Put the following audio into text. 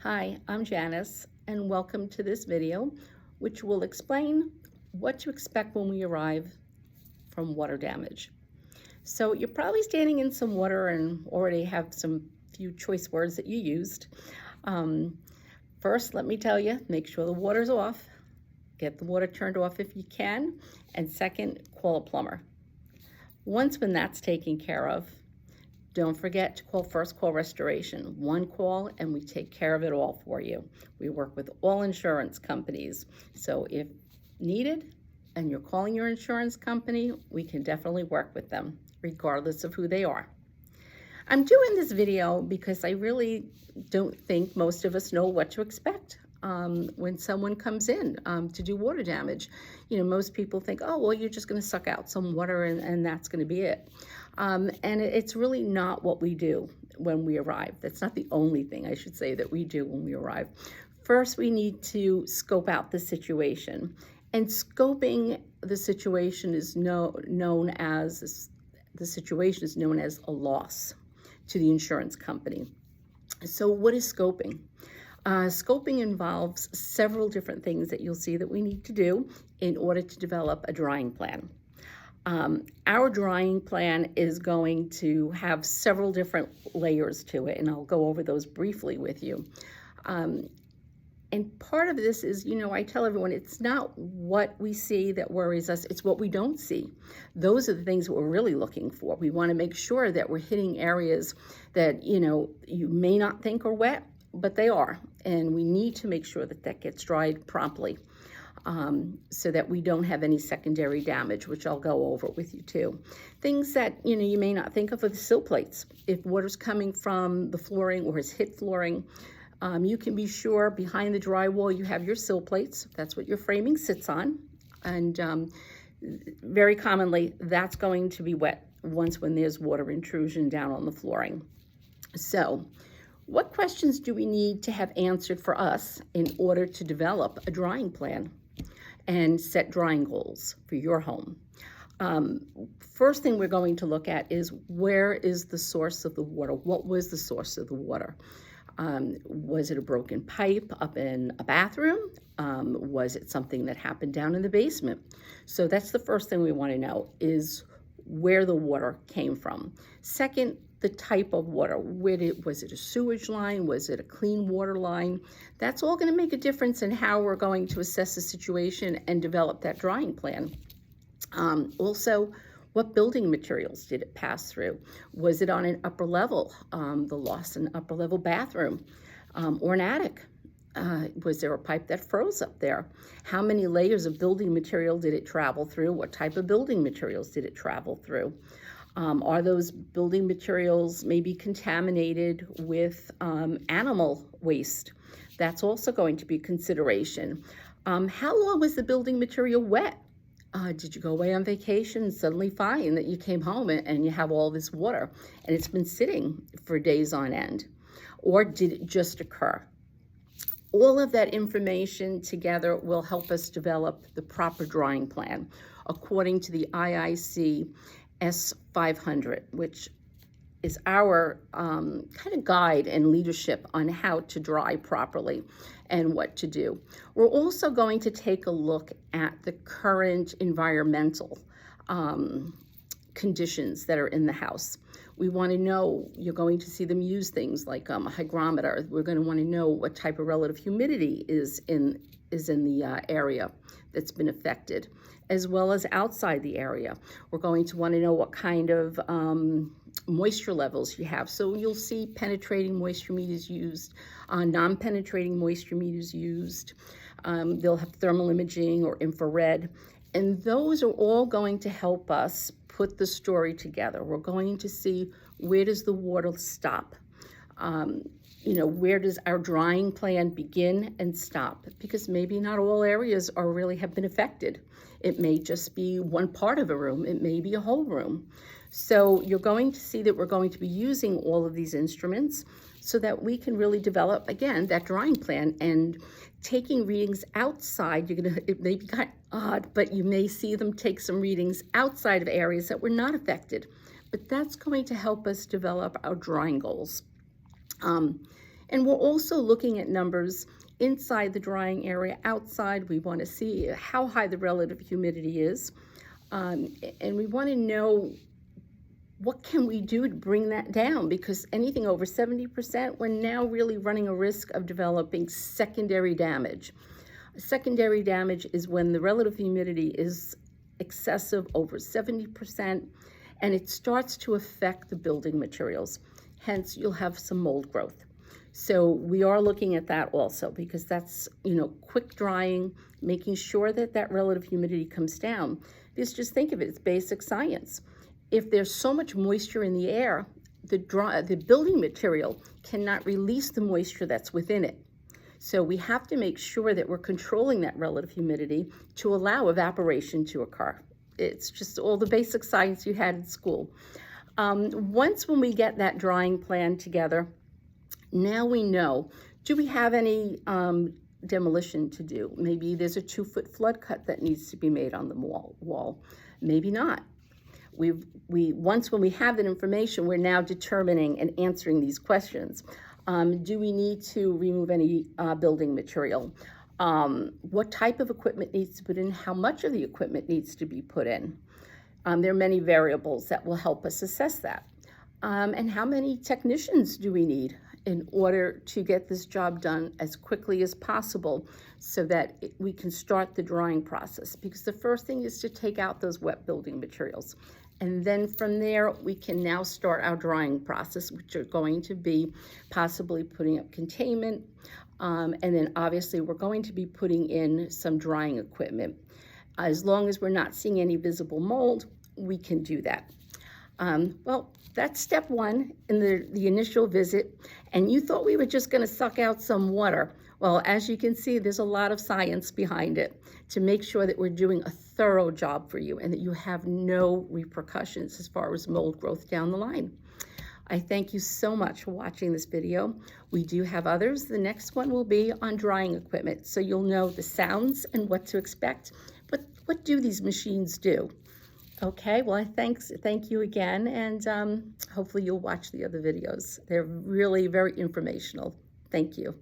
Hi, I'm Janice, and welcome to this video, which will explain what to expect when we arrive from water damage. So you're probably standing in some water and already have some few choice words that you used. First, let me tell you, make sure the water's off. Get the water turned off if you can. And second, call a plumber. Once when that's taken care of, don't forget to call restoration. One call and we take care of it all for you. We work with all insurance companies. So if needed and you're calling your insurance company, we can definitely work with them, regardless of who they are. I'm doing this video because I really don't think most of us know what to expect when someone comes in to do water damage. You know, most people think, oh, well, you're just going to suck out some water and that's going to be it. And it's really not what we do when we arrive. That's not the only thing, I should say, that we do when we arrive. First, we need to scope out the situation. And scoping the situation is known as a loss to the insurance company. So what is scoping? Scoping involves several different things that you'll see that we need to do in order to develop a drying plan. Our drying plan is going to have several different layers to it, and I'll go over those briefly with you. And part of this is, you know, I tell everyone it's not what we see that worries us, it's what we don't see. Those are the things that we're really looking for. We want to make sure that we're hitting areas that, you know, you may not think are wet, but they are. And we need to make sure that that gets dried promptly so that we don't have any secondary damage, which I'll go over with you too. Things that, you know, you may not think of are the sill plates. If water's coming from the flooring or has hit flooring, you can be sure behind the drywall you have your sill plates. That's what your framing sits on. And very commonly, that's going to be wet when there's water intrusion down on the flooring. So, what questions do we need to have answered for us in order to develop a drying plan and set drying goals for your home? First thing we're going to look at is, where is the source of the water? What was the source of the water? Was it a broken pipe up in a bathroom? Was it something that happened down in the basement? So that's the first thing we want to know, is where the water came from. Second, the type of water. Was it a sewage line? Was it a clean water line? That's all going to make a difference in how we're going to assess the situation and develop that drying plan. Also, what building materials did it pass through? Was it on an upper level, the loss in an upper level bathroom, or an attic? Was there a pipe that froze up there? How many layers of building material did it travel through? What type of building materials did it travel through? Are those building materials maybe contaminated with animal waste? That's also going to be a consideration. How long was the building material wet? Did you go away on vacation and suddenly find that you came home and you have all this water and it's been sitting for days on end? Or did it just occur? All of that information together will help us develop the proper drying plan according to the IIC S500, which is our kind of guide and leadership on how to dry properly and what to do. We're also going to take a look at the current environmental conditions that are in the house. We want to know, you're going to see them use things like a hygrometer. We're going to want to know what type of relative humidity is in the area that's been affected, as well as outside the area. We're going to want to know what kind of moisture levels you have. So you'll see penetrating moisture meters used, non-penetrating moisture meters used. They'll have thermal imaging or infrared. And those are all going to help us put the story together. We're going to see, where does the water stop? You know, where does our drying plan begin and stop? Because maybe not all areas have been affected. It may just be one part of a room. It may be a whole room. So you're going to see that we're going to be using all of these instruments so that we can really develop, again, that drying plan. And taking readings outside, it may be kind of odd, but you may see them take some readings outside of areas that were not affected. But that's going to help us develop our drying goals. And we're also looking at numbers inside the drying area. Outside, we want to see how high the relative humidity is. And we want to know what can we do to bring that down, because anything over 70%, we're now really running a risk of developing secondary damage. Secondary damage is when the relative humidity is excessive, over 70%, and it starts to affect the building materials. Hence, you'll have some mold growth. So we are looking at that also, because that's, quick drying, making sure that that relative humidity comes down. Because just think of it, it's basic science. If there's so much moisture in the air, the building material cannot release the moisture that's within it. So we have to make sure that we're controlling that relative humidity to allow evaporation to occur. It's just all the basic science you had in school. When we get that drying plan together, now we know, do we have any demolition to do? Maybe there's a 2-foot flood cut that needs to be made on the wall. Maybe not. When we have that information, we're now determining and answering these questions. Do we need to remove any building material? What type of equipment needs to be put in? How much of the equipment needs to be put in? There are many variables that will help us assess that. And how many technicians do we need in order to get this job done as quickly as possible so that we can start the drying process? Because the first thing is to take out those wet building materials. And then from there, we can now start our drying process, which are going to be possibly putting up containment. And then obviously we're going to be putting in some drying equipment. As long as we're not seeing any visible mold, we can do that. Well, that's step one in the initial visit. And you thought we were just going to suck out some water. Well, as you can see, there's a lot of science behind it to make sure that we're doing a thorough job for you and that you have no repercussions as far as mold growth down the line. I thank you so much for watching this video. We do have others. The next one will be on drying equipment, so you'll know the sounds and what to expect. But what do these machines do? Okay, well, thank you again, and hopefully you'll watch the other videos. They're really very informational. Thank you.